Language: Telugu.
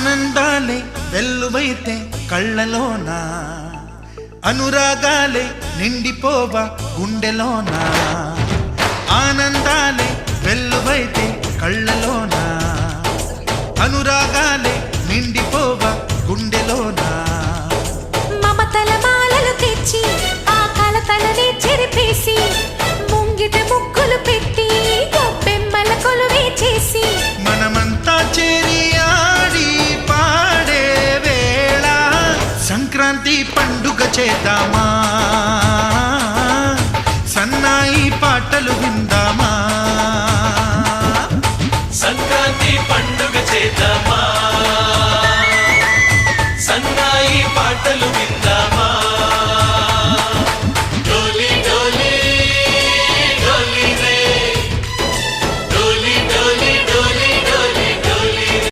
ఆనందాలే వెల్లువైతే కళ్ళలోనా, అనురాగాలే నిండిపోవా గుండెలోనా. ఆనందాలే వెల్లువైతే కళ్ళలోనా, అనురాగాలే నిండిపోవా గుండెలోనా. మమతల మాలలు తెచ్చి ఆ కలతలనే చెరిపేసి, ముంగిట ముగ్గులు పెట్టి గొప్పెమ్మల కొలువే చేసి, మనమంతా చేరి ఆడి పాడే వేళ సంక్రాంతి పండుగ చేద్దామా.